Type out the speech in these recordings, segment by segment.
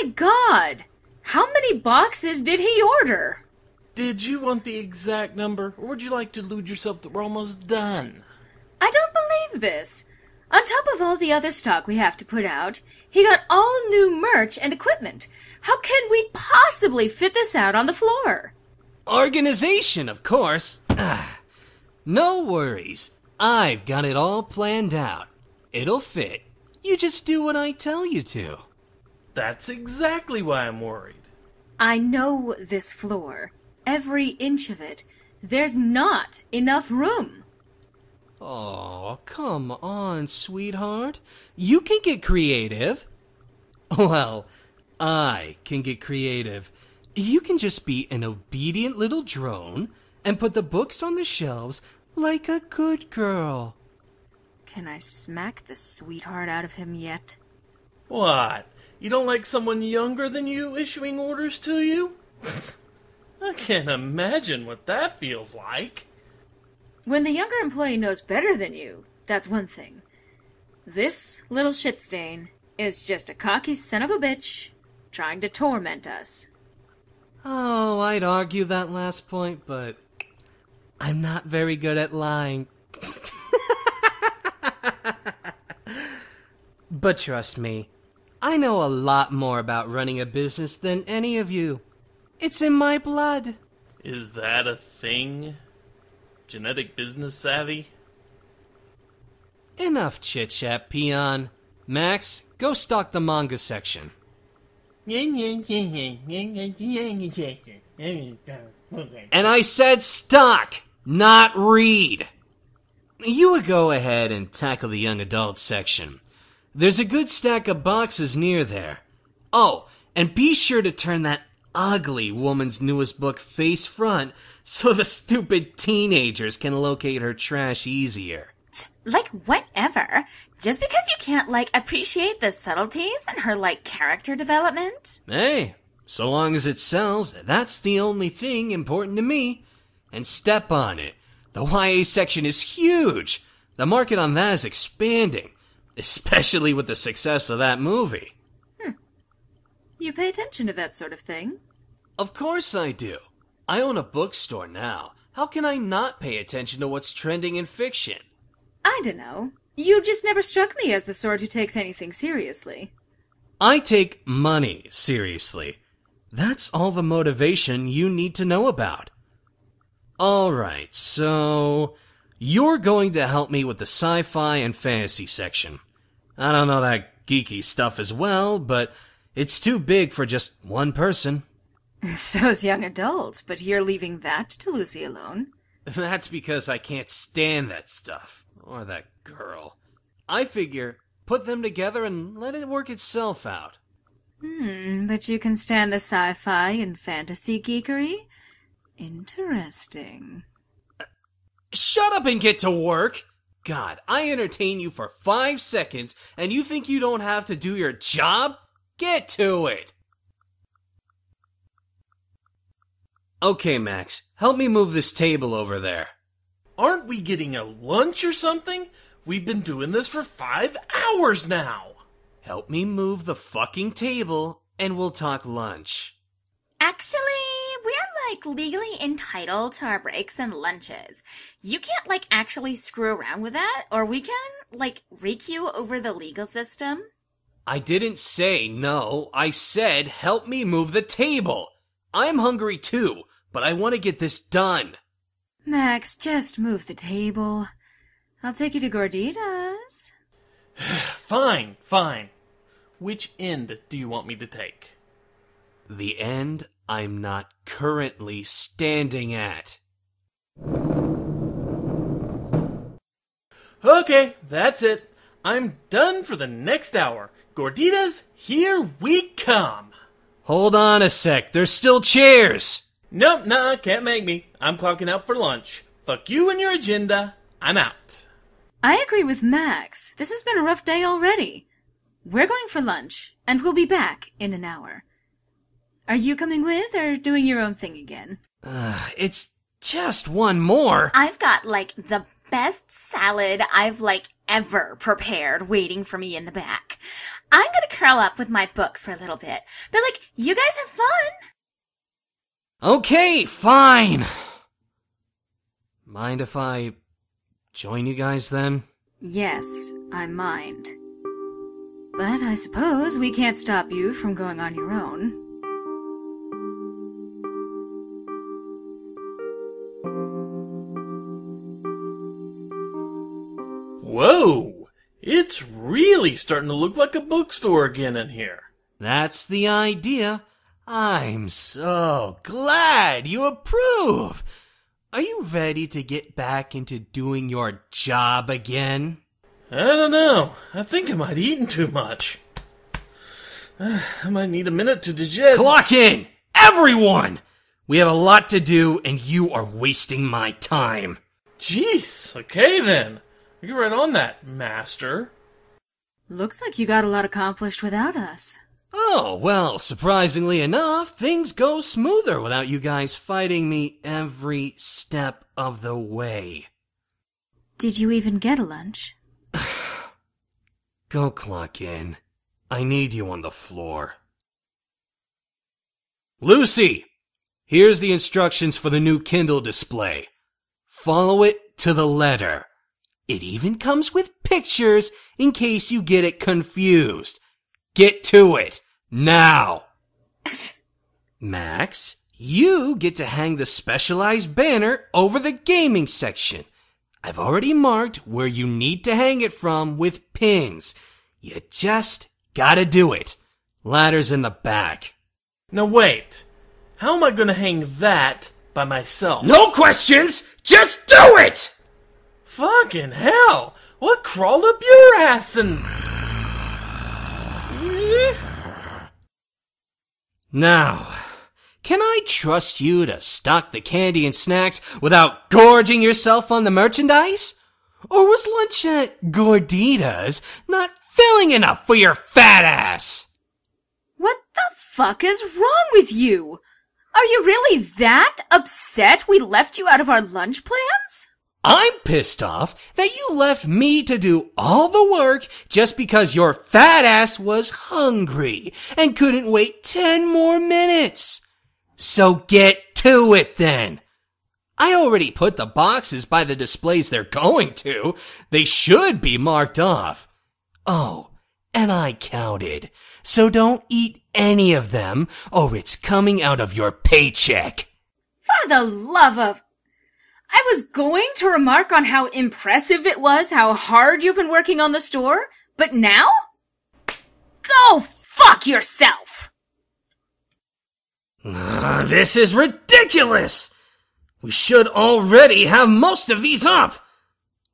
my God! How many boxes did he order? Did you want the exact number, or would you like to delude yourself that we're almost done? I don't believe this. On top of all the other stock we have to put out, he got all new merch and equipment. How can we possibly fit this out on the floor? Organization, of course. No worries. I've got it all planned out. It'll fit. You just do what I tell you to. That's exactly why I'm worried. I know this floor. Every inch of it. There's not enough room. Oh, come on, sweetheart. You can get creative. Well, I can get creative. You can just be an obedient little drone and put the books on the shelves like a good girl. Can I smack the sweetheart out of him yet? What? You don't like someone younger than you issuing orders to you? I can't imagine what that feels like. When the younger employee knows better than you, that's one thing. This little shit stain is just a cocky son of a bitch trying to torment us. Oh, I'd argue that last point, but I'm not very good at lying. But trust me, I know a lot more about running a business than any of you. It's in my blood. Is that a thing? Genetic business savvy? Enough chit-chat, peon. Max, go stock the manga section. And I said stock, not read. You would go ahead and tackle the young adult section. There's a good stack of boxes near there. Oh, and be sure to turn that ugly woman's newest book face front so the stupid teenagers can locate her trash easier. Like, whatever. Just because you can't, appreciate the subtleties in her, character development? Hey, so long as it sells, that's the only thing important to me. And step on it. The YA section is huge. The market on that is expanding, especially with the success of that movie. You pay attention to that sort of thing? Of course I do. I own a bookstore now. How can I not pay attention to what's trending in fiction? I dunno. You just never struck me as the sort who takes anything seriously. I take money seriously. That's all the motivation you need to know about. Alright, so you're going to help me with the sci-fi and fantasy section. I don't know that geeky stuff as well, but it's too big for just one person. So's young adult, but you're leaving that to Lucy alone. That's because I can't stand that stuff. Or that girl. I figure, put them together and let it work itself out. But you can stand the sci-fi and fantasy geekery? Interesting. Shut up and get to work! God, I entertain you for 5 seconds, and you think you don't have to do your job? Get to it! Okay, Max, help me move this table over there. Aren't we getting a lunch or something? We've been doing this for 5 hours now. Help me move the fucking table, and we'll talk lunch. Actually, we're legally entitled to our breaks and lunches. You can't actually screw around with that, or we can rake you over the legal system. I didn't say no. I said help me move the table. I'm hungry too, but I want to get this done. Max, just move the table. I'll take you to Gorditas. Fine. Which end do you want me to take? The end I'm not currently standing at. Okay, that's it. I'm done for the next hour. Gorditas, here we come. Hold on a sec, there's still chairs. Nope, nah, can't make me. I'm clocking out for lunch. Fuck you and your agenda. I'm out. I agree with Max. This has been a rough day already. We're going for lunch, and we'll be back in an hour. Are you coming with, or doing your own thing again? It's just one more. I've got, the best salad I've, ever prepared waiting for me in the back. I'm gonna curl up with my book for a little bit. But, you guys have fun. Okay, fine. Mind if I join you guys then? Yes, I mind. But I suppose we can't stop you from going on your own. Whoa! It's really starting to look like a bookstore again in here. That's the idea. I'm so glad you approve. Are you ready to get back into doing your job again? I don't know. I think I might have eaten too much. I might need a minute to digest. Clock in! Everyone! We have a lot to do, and you are wasting my time. Jeez, okay then. I'll get right on that, master. Looks like you got a lot accomplished without us. Oh, well, surprisingly enough, things go smoother without you guys fighting me every step of the way. Did you even get a lunch? Go clock in. I need you on the floor. Lucy! Here's the instructions for the new Kindle display. Follow it to the letter. It even comes with pictures in case you get it confused. Get to it, now! Max, you get to hang the specialized banner over the gaming section. I've already marked where you need to hang it from with pins. You just gotta do it. Ladder's in the back. Now wait. How am I gonna hang that by myself? No questions! Just do it! Fucking hell! What crawled up your ass and... Now, can I trust you to stock the candy and snacks without gorging yourself on the merchandise? Or was lunch at Gordita's not filling enough for your fat ass? What the fuck is wrong with you? Are you really that upset we left you out of our lunch plans? I'm pissed off that you left me to do all the work just because your fat ass was hungry and couldn't wait 10 more minutes. So get to it then. I already put the boxes by the displays they're going to. They should be marked off. Oh, and I counted. So don't eat any of them or it's coming out of your paycheck. For the love of... I was going to remark on how impressive it was how hard you've been working on the store, but now? Go fuck yourself! This is ridiculous! We should already have most of these up!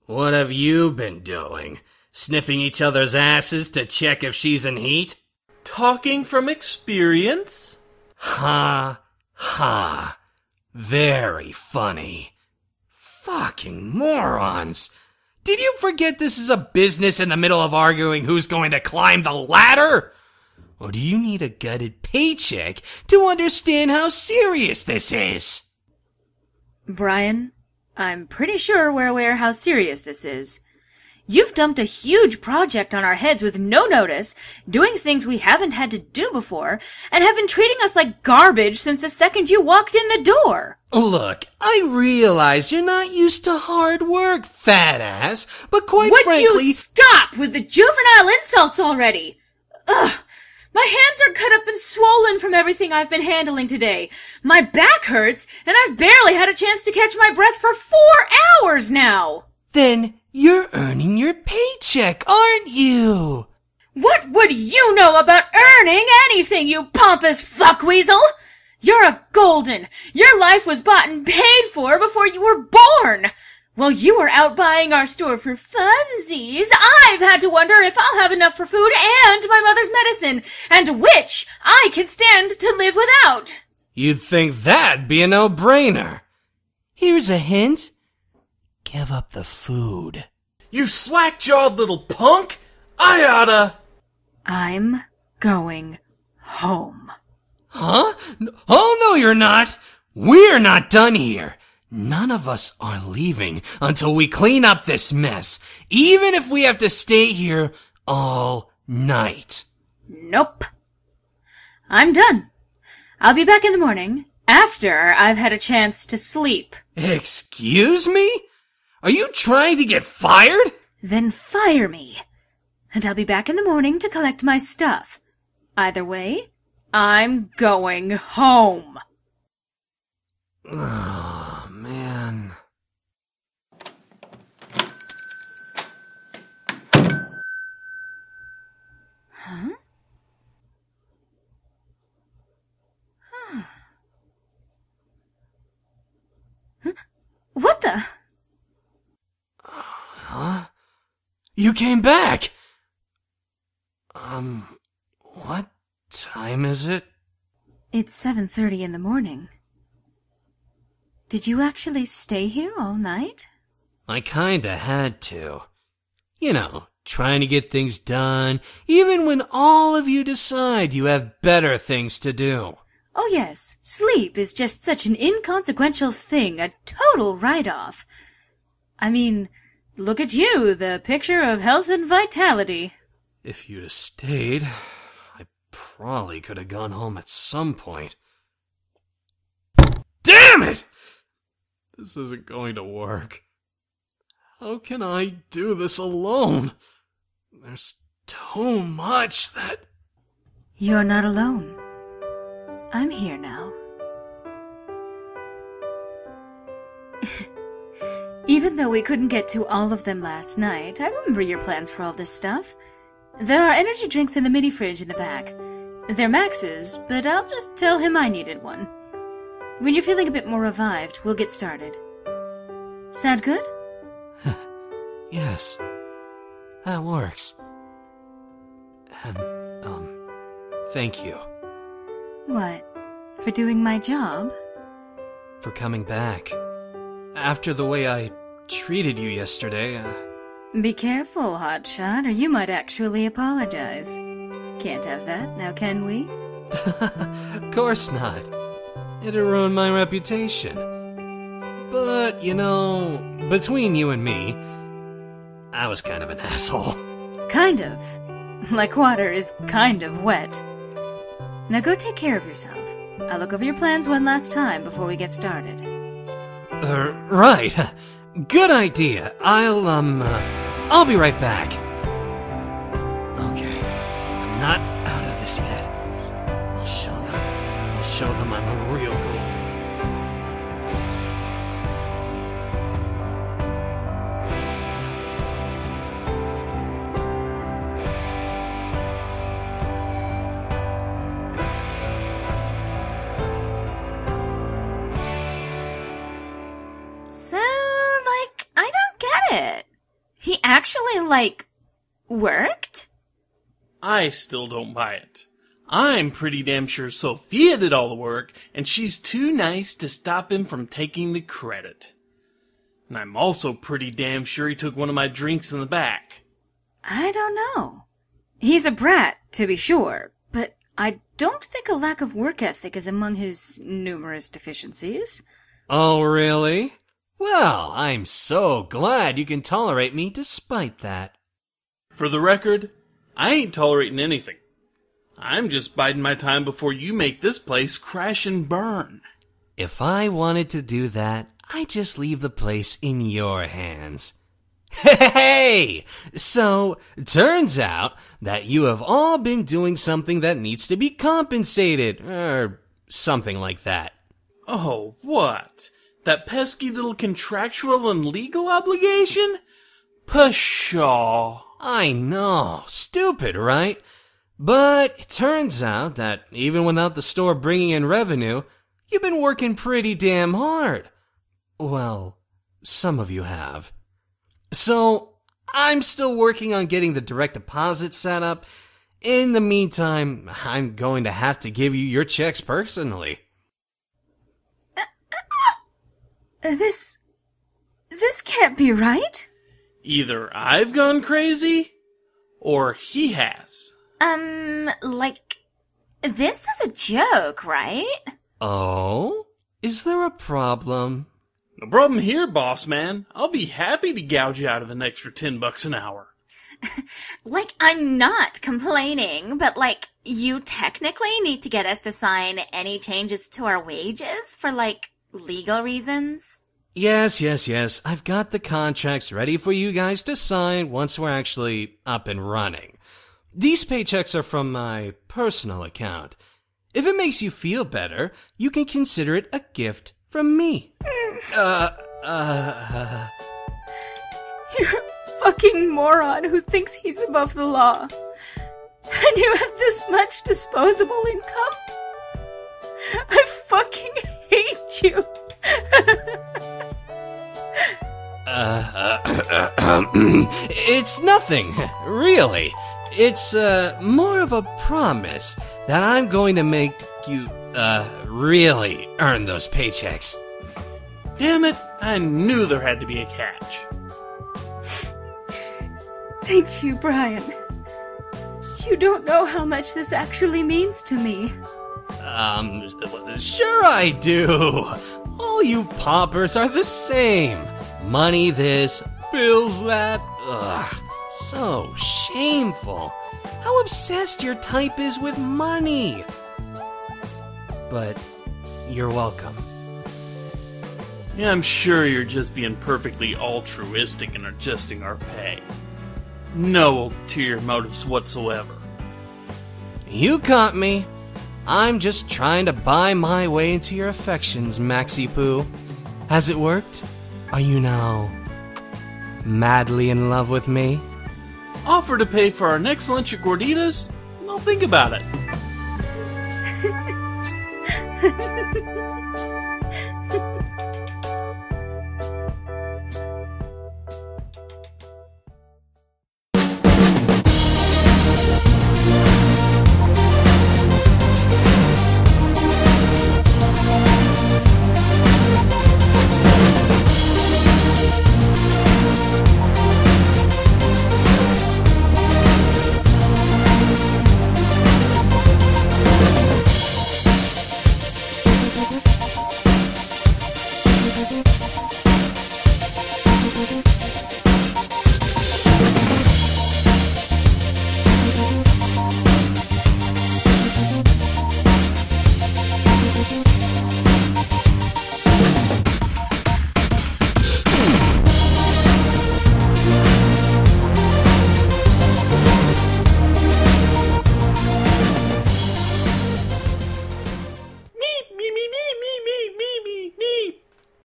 What have you been doing? Sniffing each other's asses to check if she's in heat? Talking from experience? Ha, ha. Very funny. Fucking morons. Did you forget this is a business in the middle of arguing who's going to climb the ladder? Or do you need a gutted paycheck to understand how serious this is? Brian, I'm pretty sure we're aware how serious this is. You've dumped a huge project on our heads with no notice, doing things we haven't had to do before, and have been treating us like garbage since the second you walked in the door. Look, I realize you're not used to hard work, fat ass, but quite Would frankly... you stop with the juvenile insults already? Ugh! My hands are cut up and swollen from everything I've been handling today. My back hurts, and I've barely had a chance to catch my breath for 4 hours now. Then you're earning your paycheck, aren't you? What would you know about earning anything, you pompous fuckweasel? You're a golden. Your life was bought and paid for before you were born. While you were out buying our store for funsies, I've had to wonder if I'll have enough for food and my mother's medicine, and which I can stand to live without. You'd think that'd be a no-brainer. Here's a hint. Give up the food. You slack-jawed little punk! I oughta... I'm going home. Huh? Oh, no, you're not. We're not done here. none of us are leaving until we clean up this mess, even if we have to stay here all night. Nope. I'm done. I'll be back in the morning, after I've had a chance to sleep. Excuse me? Are you trying to get fired? Then fire me, and I'll be back in the morning to collect my stuff. Either way, I'm going home. Oh, man. Huh? What the? Huh? You came back! What time is it? It's 7:30 in the morning. Did you actually stay here all night? I kinda had to. You know, trying to get things done, even when all of you decide you have better things to do. Oh yes, sleep is just such an inconsequential thing, a total write-off. I mean, look at you, the picture of health and vitality. If you'd have stayed, I probably could have gone home at some point. Damn it! This isn't going to work. How can I do this alone? There's too much that... You're not alone. I'm here now. Even though we couldn't get to all of them last night, I remember your plans for all this stuff. There are energy drinks in the mini fridge in the back. They're Max's, but I'll just tell him I needed one. When you're feeling a bit more revived, we'll get started. Sound good? Yes, that works. And, thank you. What? For doing my job? For coming back. After the way I treated you yesterday, Be careful, hotshot, or you might actually apologize. Can't have that, now can we? Of course not. It'd ruin my reputation. But, you know, between you and me, I was kind of an asshole. Kind of. Like water is kind of wet. Now go take care of yourself. I'll look over your plans one last time before we get started. Right. Good idea. I'll be right back. Okay, I'm not out of this yet. I'll show them I'm a real golden. He actually, worked? I still don't buy it. I'm pretty damn sure Sophia did all the work, and she's too nice to stop him from taking the credit. And I'm also pretty damn sure he took one of my drinks in the back. I don't know. He's a brat, to be sure, but I don't think a lack of work ethic is among his numerous deficiencies. Oh, really? Well, I'm so glad you can tolerate me despite that. For the record, I ain't tolerating anything. I'm just biding my time before you make this place crash and burn. If I wanted to do that, I'd just leave the place in your hands. Hey! So, turns out that you have all been doing something that needs to be compensated, or something like that. Oh, what? That pesky little contractual and legal obligation? Pshaw. I know, stupid, right? But it turns out that even without the store bringing in revenue, you've been working pretty damn hard. Well, some of you have. So, I'm still working on getting the direct deposit set up. In the meantime, I'm going to have to give you your checks personally. This can't be right. Either I've gone crazy, or he has. This is a joke, right? Oh? Is there a problem? No problem here, boss man. I'll be happy to gouge you out of an extra $10 an hour. Like, I'm not complaining, but like, you technically need to get us to sign any changes to our wages for like, legal reasons. Yes. I've got the contracts ready for you guys to sign once we're actually up and running. These paychecks are from my personal account. If it makes you feel better, you can consider it a gift from me. You're a fucking moron who thinks he's above the law. And you have this much disposable income? I fucking hate you. It's nothing, really. It's, more of a promise that I'm going to make you, really earn those paychecks. Damn it, I knew there had to be a catch. Thank you, Brian. You don't know how much this actually means to me. Sure I do. All you paupers are the same. Money this, bills that. Ugh, so shameful. How obsessed your type is with money. But you're welcome. Yeah, I'm sure you're just being perfectly altruistic and adjusting our pay. No ulterior motives whatsoever. You caught me. I'm just trying to buy my way into your affections, Maxie Poo. Has it worked? Are you now madly in love with me? Offer to pay for our next lunch at Gorditas? I'll think about it.